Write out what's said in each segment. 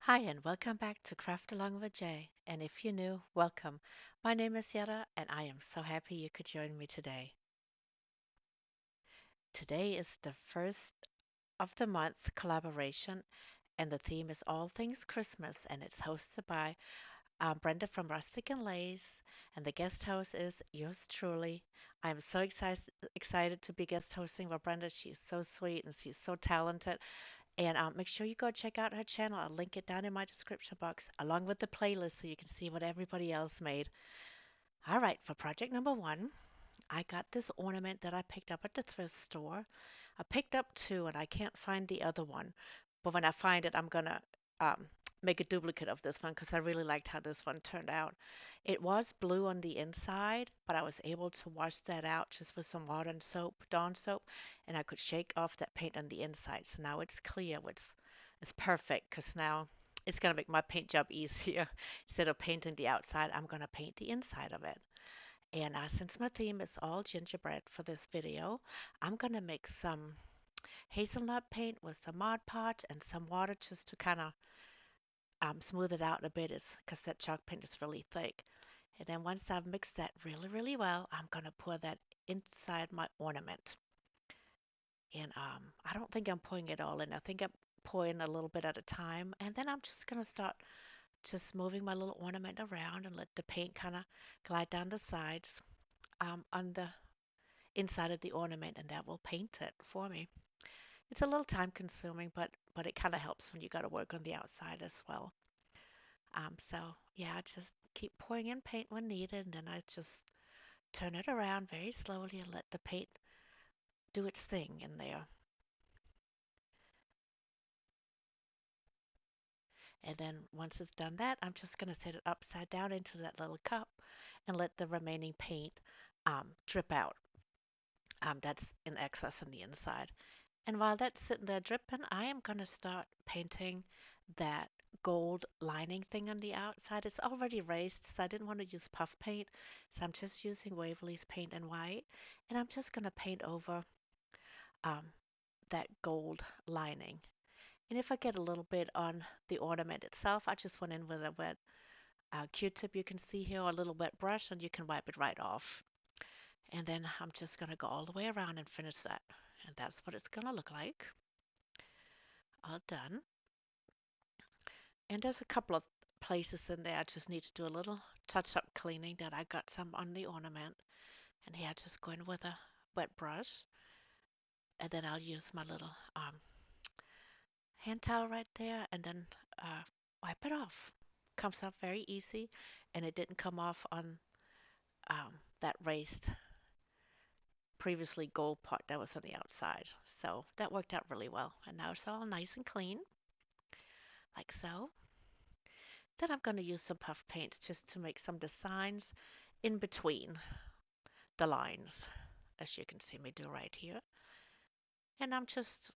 Hi, and welcome back to Craft Along with Jay. And if you're new, welcome. My name is Yara, and I am so happy you could join me today. Today is the first of the month collaboration, and the theme is All Things Christmas, and it's hosted by Brenda from Rustic and Lace, and the guest host is yours truly. I'm so excited to be guest hosting with Brenda. She's so sweet and she's so talented. And make sure you go check out her channel. I'll link it down in my description box, along with the playlist so you can see what everybody else made. All right, for project number one, I got this ornament that I picked up at the thrift store. I picked up two, and I can't find the other one. But when I find it, I'm gonna um, make a duplicate of this one because I really liked how this one turned out. It was blue on the inside, but I was able to wash that out just with some water and soap, Dawn soap, and I could shake off that paint on the inside. So now it's clear, which is perfect because now it's gonna make my paint job easier. Instead of painting the outside, I'm gonna paint the inside of it. And since my theme is all gingerbread for this video, I'm gonna make some hazelnut paint with some Mod Podge and some water just to kind of smooth it out a bit because that chalk paint is really thick. And then once I've mixed that really, really well, I'm going to pour that inside my ornament. And I don't think I'm pouring it all in. I think I'm pouring a little bit at a time. And then I'm just going to start just moving my little ornament around and let the paint kind of glide down the sides on the inside of the ornament, and that will paint it for me. It's a little time consuming, but it kind of helps when you got to work on the outside as well. So yeah, I just keep pouring in paint when needed, and then I just turn it around very slowly and let the paint do its thing in there. And then once it's done that, I'm just going to set it upside down into that little cup and let the remaining paint drip out. That's in excess on the inside. And while that's sitting there dripping, I am going to start painting that gold lining thing on the outside. It's already raised, so I didn't want to use puff paint. So I'm just using Waverly's paint and white. And I'm just going to paint over um, that gold lining. And if I get a little bit on the ornament itself, I just went in with a wet Q-tip you can see here, or a little wet brush, and you can wipe it right off. And then I'm just going to go all the way around and finish that. And that's what it's going to look like. All done. And there's a couple of places in there I just need to do a little touch-up cleaning that I got some on the ornament. And here I just go in with a wet brush. And then I'll use my little hand towel right there and then wipe it off. Comes off very easy, and it didn't come off on that raised previously gold part that was on the outside. So that worked out really well. And now it's all nice and clean, like so. Then I'm going to use some puff paints just to make some designs in between the lines, as you can see me do right here. And I'm just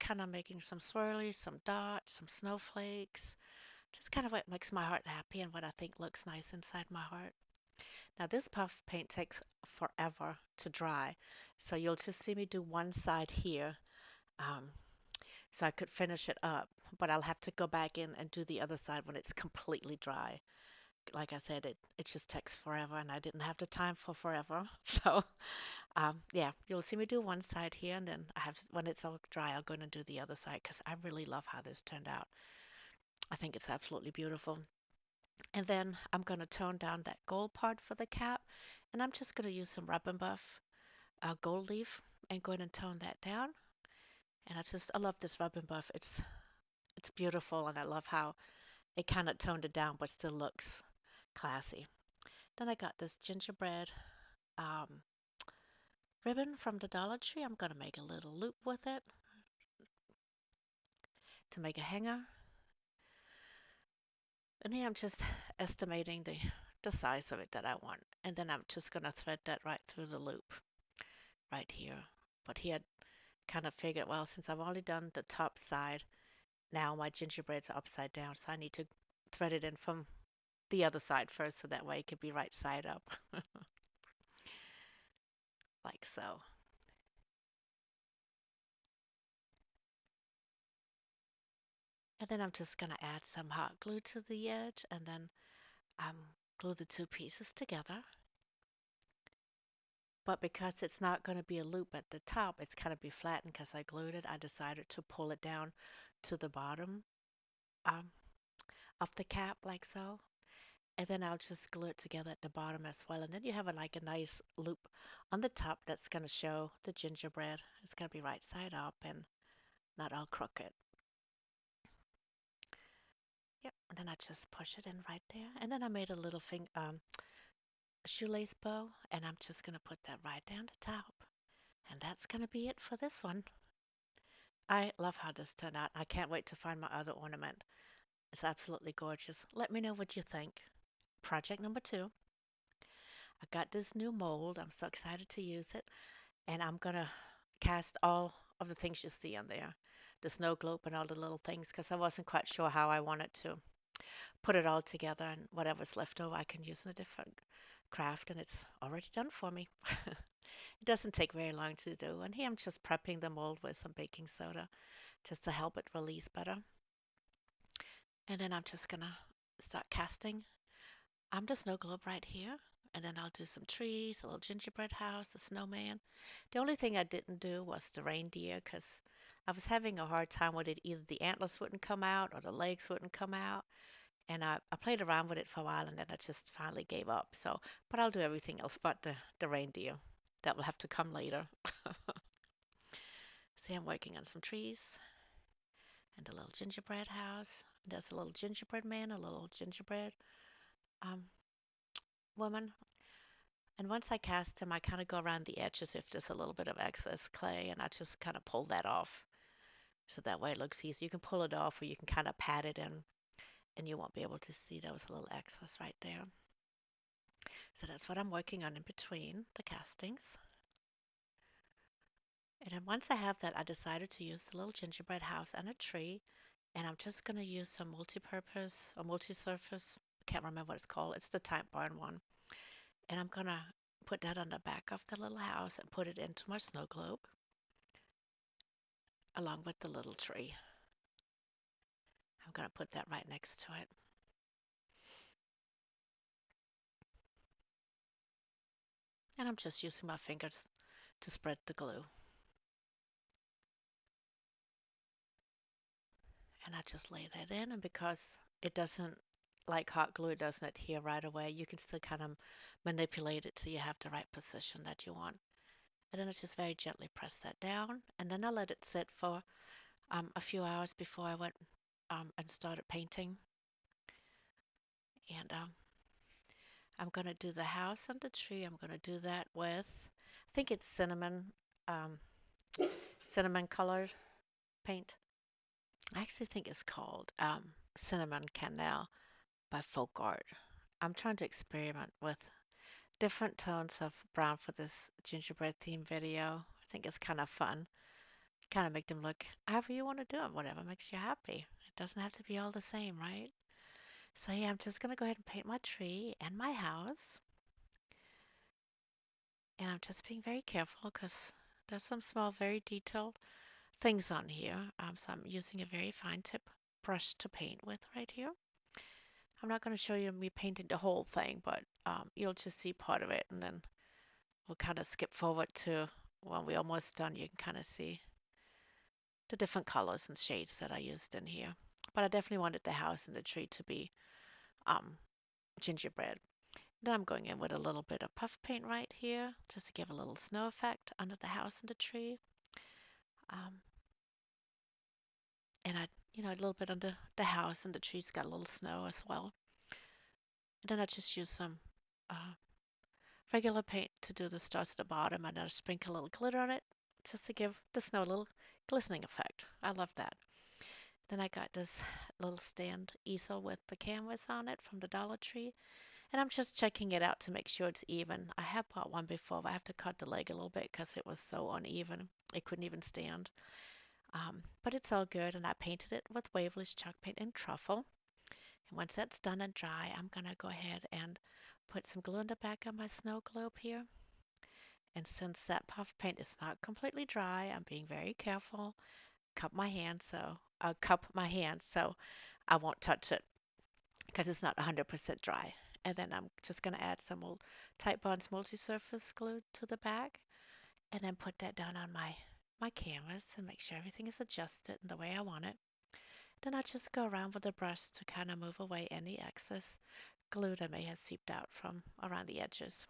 kind of making some swirlies, some dots, some snowflakes, just kind of what makes my heart happy and what I think looks nice inside my heart. Now this puff paint takes forever to dry, so you'll just see me do one side here, um, so I could finish it up, but I'll have to go back in and do the other side when it's completely dry. Like I said, it just takes forever, and I didn't have the time for forever. So, yeah, you'll see me do one side here, and then when it's all dry, I'll go in and do the other side because I really love how this turned out. I think it's absolutely beautiful. And then I'm going to tone down that gold part for the cap, and I'm just going to use some Rub and Buff gold leaf and go ahead and tone that down. And I love this Rub and Buff. It's beautiful, and I love how it kind of toned it down, but still looks classy. Then I got this gingerbread um, ribbon from the Dollar Tree. I'm going to make a little loop with it to make a hanger. And here I'm just estimating the size of it that I want. And then I'm just going to thread that right through the loop right here. But he had kind of figured, well, since I've only done the top side, now my gingerbread's upside down, so I need to thread it in from the other side first so that way it could be right side up, like so. And then I'm just going to add some hot glue to the edge and then glue the two pieces together. But because it's not going to be a loop at the top, it's going to be flattened because I glued it. I decided to pull it down to the bottom um, of the cap like so. And then I'll just glue it together at the bottom as well. And then you have like a nice loop on the top that's going to show the gingerbread. It's going to be right side up and not all crooked. Yep. And then I just push it in right there. And then I made a little shoelace bow, and I'm just going to put that right down the top. And that's going to be it for this one. I love how this turned out. I can't wait to find my other ornament. It's absolutely gorgeous. Let me know what you think. Project number two. I got this new mold. I'm so excited to use it. And I'm going to cast all of the things you see on there, the snow globe and all the little things, because I wasn't quite sure how I wanted to put it all together, and whatever's left over I can use in a different craft, and it's already done for me. It doesn't take very long to do, and here I'm just prepping the mold with some baking soda just to help it release better. And then I'm just gonna start casting. I'm the snow globe right here, and then I'll do some trees, a little gingerbread house, a snowman. The only thing I didn't do was the reindeer because I was having a hard time with it. Either the antlers wouldn't come out or the legs wouldn't come out. And I played around with it for a while and then I just finally gave up. So, but I'll do everything else but the reindeer. That will have to come later. See, I'm working on some trees and a little gingerbread house. There's a little gingerbread man, a little gingerbread um, woman. And once I cast him, I kind of go around the edges if there's a little bit of excess clay, and I just kind of pull that off. So that way it looks easy. You can pull it off or you can kind of pat it in, and you won't be able to see there was a little excess right there. So that's what I'm working on in between the castings. And then once I have that, I decided to use the little gingerbread house and a tree. And I'm just going to use some multi-purpose or multi-surface. I can't remember what it's called. It's the Type Barn one. And I'm going to put that on the back of the little house and put it into my snow globe along with the little tree. I'm going to put that right next to it. And I'm just using my fingers to spread the glue. And I just lay that in. And because it doesn't, like hot glue, it doesn't adhere right away, you can still kind of manipulate it so you have the right position that you want. And then I just very gently press that down. And then I let it sit for a few hours before I went and started painting. And I'm going to do the house and the tree. I'm going to do that with, I think it's um, cinnamon colored paint. I actually think it's called Cinnamon Cannelle by Folk Art. I'm trying to experiment with different tones of brown for this gingerbread theme video. I think it's kind of fun. Kind of make them look however you want to do it, whatever makes you happy. It doesn't have to be all the same, right? So yeah, I'm just gonna go ahead and paint my tree and my house. And I'm just being very careful because there's some small, very detailed things on here. So I'm using a very fine tip brush to paint with right here. I'm not going to show you me painting the whole thing, but you'll just see part of it, and then we'll kind of skip forward to when we're almost done. You can kind of see the different colors and shades that I used in here. But I definitely wanted the house and the tree to be um, gingerbread. Then I'm going in with a little bit of puff paint right here, just to give a little snow effect under the house and the tree. Um, and a little bit under the house and the tree's got a little snow as well. And then I just use some uh, regular paint to do the stars at the bottom, and then sprinkle a little glitter on it just to give the snow a little glistening effect. I love that. Then I got this little stand easel with the canvas on it from the Dollar Tree, and I'm just checking it out to make sure it's even. I have bought one before, but I have to cut the leg a little bit because it was so uneven. It couldn't even stand. But it's all good, and I painted it with Waveless chalk paint and truffle. And once that's done and dry, I'm gonna go ahead and put some glue in the back of my snow globe here. And since that puff paint is not completely dry, I'm being very careful. Cup my hand so cup my hand so I won't touch it because it's not 100% dry. And then I'm just going to add some old Type Bonds multi-surface glue to the back and then put that down on my canvas and make sure everything is adjusted in the way I want it. Then I'll just go around with the brush to kind of move away any excess glue that may have seeped out from around the edges.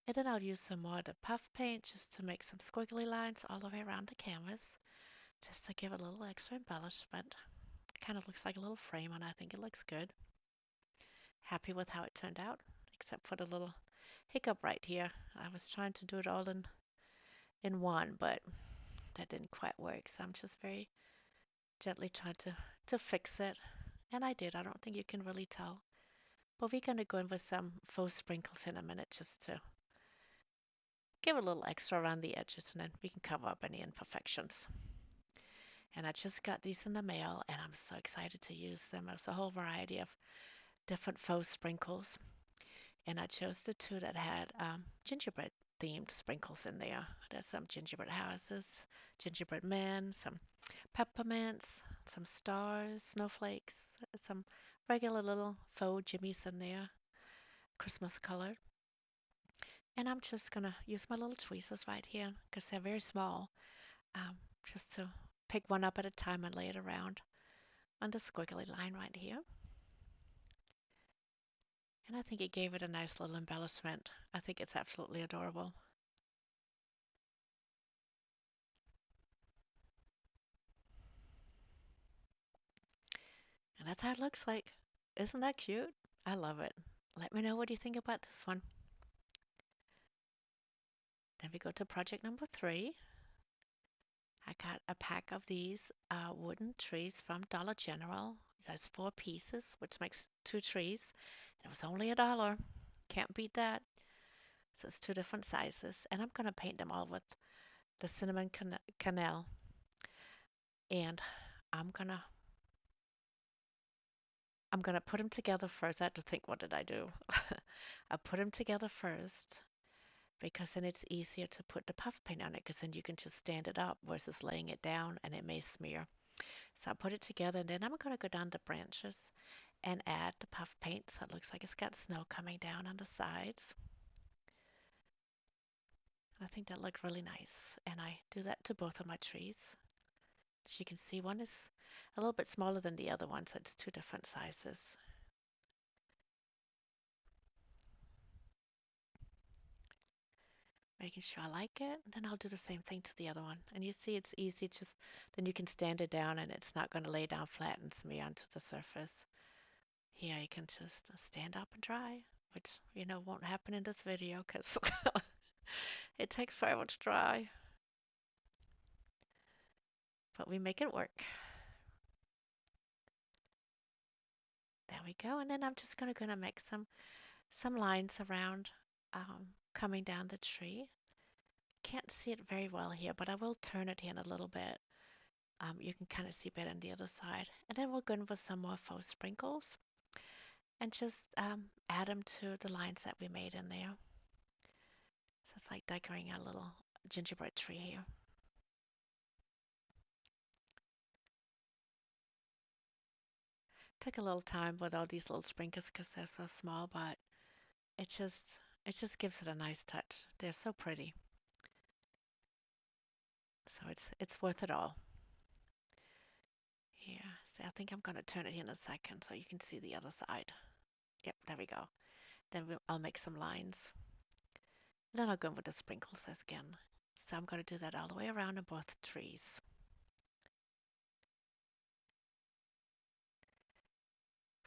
And then I'll use some more of the puff paint just to make some squiggly lines all the way around the canvas, just to give it a little extra embellishment. It kind of looks like a little frame, and I think it looks good. Happy with how it turned out, except for the little hiccup right here. I was trying to do it all in one, but that didn't quite work. So I'm just very gently trying to fix it. And I did. I don't think you can really tell. But we're going to go in with some faux sprinkles in a minute just to give a little extra around the edges, and then we can cover up any imperfections. And I just got these in the mail, and I'm so excited to use them. There's a whole variety of different faux sprinkles, and I chose the two that had gingerbread themed sprinkles in there. There's some gingerbread houses, gingerbread men, some peppermints, some stars, snowflakes, some regular little faux jimmies in there, Christmas colored. And I'm just gonna use my little tweezers right here because they're very small, um, just to pick one up at a time and lay it around on the squiggly line right here. And I think it gave it a nice little embellishment. I think it's absolutely adorable. And that's how it looks like. Isn't that cute? I love it. Let me know what you think about this one. Then we go to project number 3. I got a pack of these wooden trees from Dollar General. There's 4 pieces, which makes 2 trees. It was only $1. Can't beat that. So it's 2 different sizes. And I'm going to paint them all with the cinnamon cannel. And I'm going to I'm gonna put them together first. I had to think, what did I do? I put them together first because then it's easier to put the puff paint on it because then you can just stand it up versus laying it down and it may smear. So I put it together and then I'm gonna go down the branches and add the puff paint so it looks like it's got snow coming down on the sides. I think that looked really nice. And I do that to both of my trees. As you can see, one is a little bit smaller than the other one, so it's 2 different sizes. Making sure I like it. And then I'll do the same thing to the other one. And you see it's easy, just then you can stand it down and it's not going to lay down flat and smear onto the surface. Here you can just stand up and dry, which, won't happen in this video because it takes forever to dry. But we make it work. There we go. And then I'm just gonna make some lines around coming down the tree. Can't see it very well here, but I will turn it in a little bit. You can kind of see better on the other side. And then we'll go in with some more faux sprinkles and just add them to the lines that we made in there. So it's like decorating a little gingerbread tree here. Took a little time with all these little sprinkles because they're so small, but it just it just gives it a nice touch. They're so pretty. So it's worth it all. Yeah, so I think I'm gonna turn it in a second so you can see the other side. Yep, there we go. Then I'll make some lines. Then I'll go in with the sprinkles again. So I'm going to do that all the way around in both trees.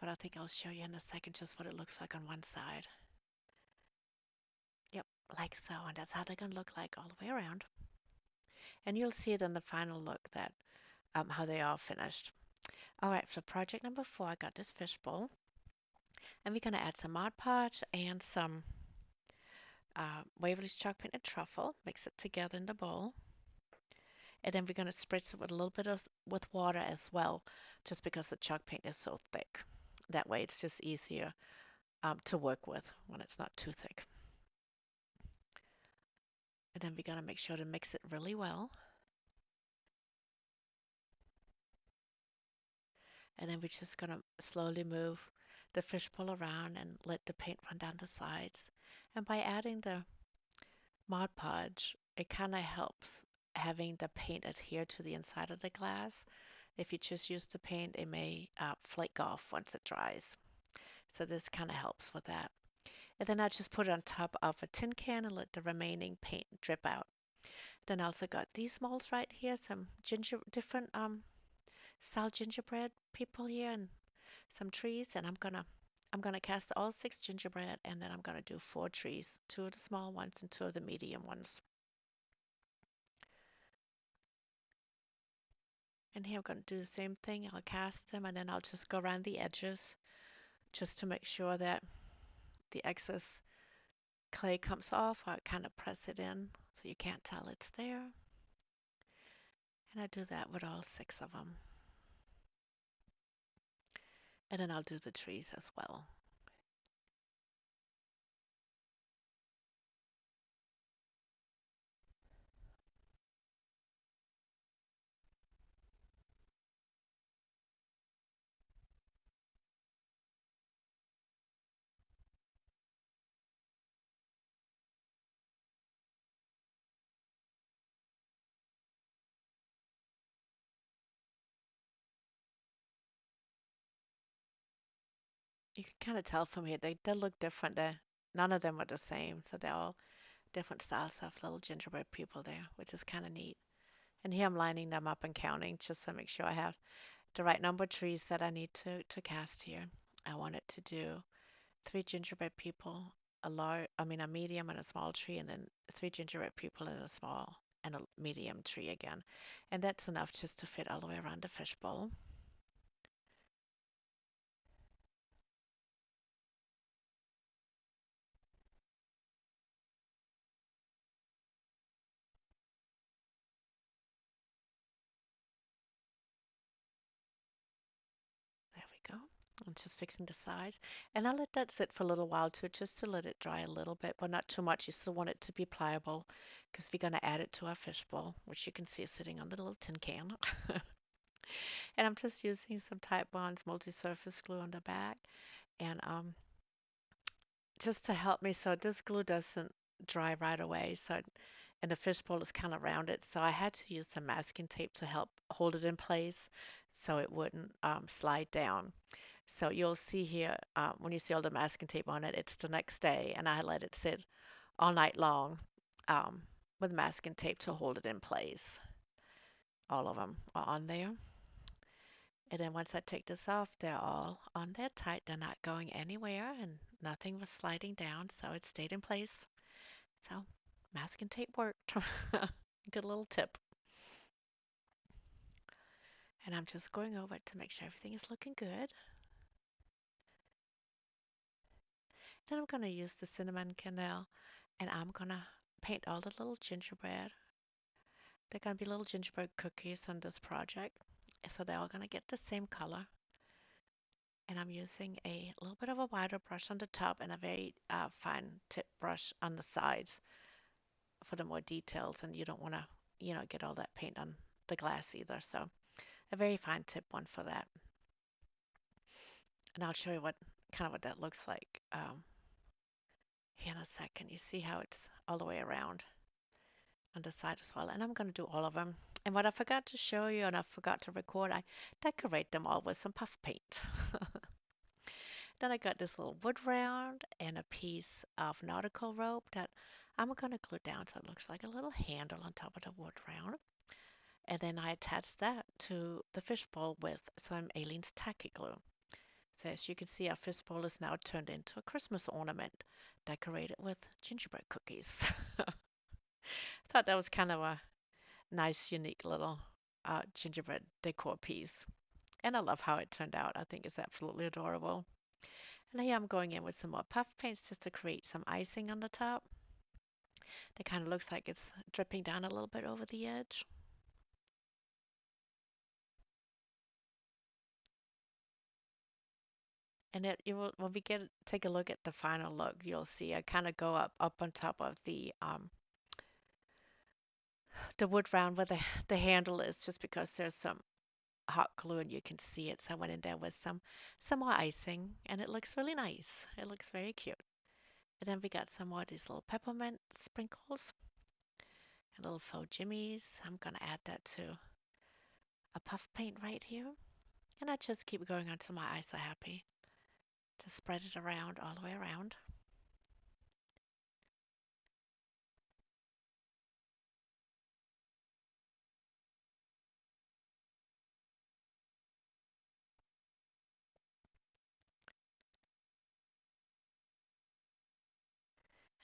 But I think I'll show you in a second just what it looks like on one side. Yep, like so. And that's how they're going to look like all the way around. And you'll see it in the final look that how they all finished. All right, for project number 4, I got this fishbowl. And we're going to add some Mod Podge and some Waverly's chalk paint and truffle. Mix it together in the bowl. And then we're going to spritz it with a little bit of with water as well, just because the chalk paint is so thick. That way it's just easier to work with when it's not too thick. And then we're going to make sure to mix it really well. And then we're just gonna slowly move the fishbowl around and let the paint run down the sides. And by adding the Mod Podge, it kind of helps having the paint adhere to the inside of the glass. If you just use the paint, it may flake off once it dries. So this kind of helps with that. And then I just put it on top of a tin can and let the remaining paint drip out. Then I also got these molds right here, some different style gingerbread people here and some trees, and I'm gonna cast all 6 gingerbread, and then I'm gonna do 4 trees, 2 of the small ones and 2 of the medium ones. And here I'm gonna do the same thing. I'll cast them and then I'll just go around the edges just to make sure that the excess clay comes off. I kind of press it in so you can't tell it's there. And I do that with all 6 of them. And then I'll do the trees as well. You can kind of tell from here, they look different. None of them are the same. So they're all different styles of little gingerbread people there, which is kind of neat. And here I'm lining them up and counting just to make sure I have the right number of trees that I need to cast here. I wanted to do 3 gingerbread people, a medium and a small tree, and then 3 gingerbread people and a small and a medium tree again. And that's enough just to fit all the way around the fishbowl. There we go. I'm just fixing the sides. And I'll let that sit for a little while too, just to let it dry a little bit, but not too much. You still want it to be pliable because we're going to add it to our fishbowl, which you can see is sitting on the little tin can. And I'm just using some Type Bonds multi-surface glue on the back. And just to help me so this glue doesn't dry right away. And the fishbowl is kind of rounded, so I had to use some masking tape to help hold it in place so it wouldn't slide down. So you'll see here when you see all the masking tape on it, it's the next day, and I let it sit all night long um, with masking tape to hold it in place. All of them are on there. And then once I take this off, they're all on there tight. They're not going anywhere, and nothing was sliding down, so it stayed in place. So masking tape worked. Good little tip. And I'm just going over it to make sure everything is looking good. Then I'm going to use the cinnamon candle and I'm going to paint all the little gingerbread. They're going to be little gingerbread cookies on this project. So they're all going to get the same color. And I'm using a little bit of a wider brush on the top and a very fine tip brush on the sides for the more details. And you don't want to, get all that paint on the glass either. So a very fine tip one for that. And I'll show you what that looks like here in a second. You see how it's all the way around on the side as well. And I'm going to do all of them. And what I forgot to show you and I forgot to record, I decorate them all with some puff paint. Then I got this little wood round and a piece of nautical rope that I'm going to glue down so it looks like a little handle on top of the wood round. And then I attached that to the fishbowl with some Aleene's tacky glue. So as you can see, our fishbowl is now turned into a Christmas ornament decorated with gingerbread cookies. Thought that was kind of a nice, unique little gingerbread decor piece. And I love how it turned out. I think it's absolutely adorable. And here I'm going in with some more puff paints just to create some icing on the top. That kind of looks like it's dripping down a little bit over the edge. And when we take a look at the final look, you'll see I kind of go up on top of the wood round where the handle is, just because there's some hot glue and you can see it. So I went in there with some more icing and it looks really nice. It looks very cute. And then we got some more of these little peppermint sprinkles and little faux jimmies. I'm gonna add that to a puff paint right here. And I just keep going until my eyes are happy to spread it around all the way around.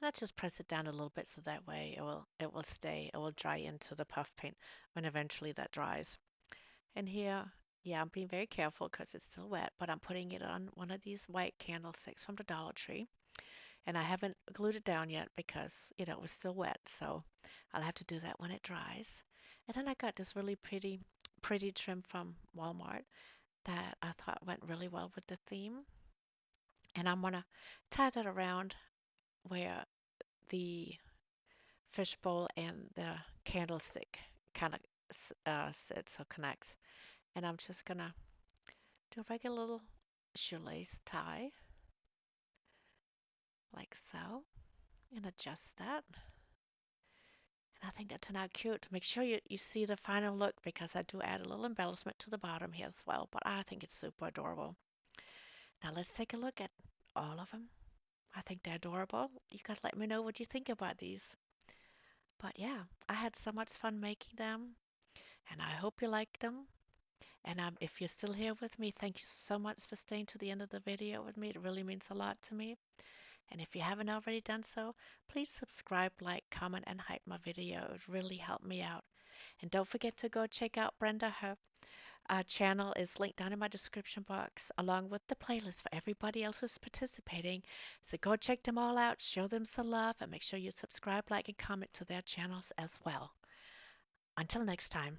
And I just press it down a little bit so that way it will dry into the puff paint when eventually that dries. And here, yeah, I'm being very careful because it's still wet, but I'm putting it on one of these white candlesticks from the Dollar Tree. And I haven't glued it down yet because, it was still wet. So I'll have to do that when it dries. And then I got this really pretty trim from Walmart that I thought went really well with the theme. And I'm gonna tie that around where the fishbowl and the candlestick kind of sits or connects. And I'm just gonna do a regular little shoelace tie like so and adjust that. And I think that turned out cute. Make sure you see the final look because I do add a little embellishment to the bottom here as well, but I think it's super adorable. Now let's take a look at all of them. I think they're adorable. You gotta let me know what you think about these. But yeah, I had so much fun making them, and I hope you like them. And if you're still here with me, thank you so much for staying to the end of the video with me. It really means a lot to me. And if you haven't already done so, please subscribe, like, comment, and hype my video. It would really help me out. And don't forget to go check out Brenda. Her channel is linked down in my description box, along with the playlist for everybody else who's participating. So go check them all out, show them some love, and make sure you subscribe, like, and comment to their channels as well. Until next time.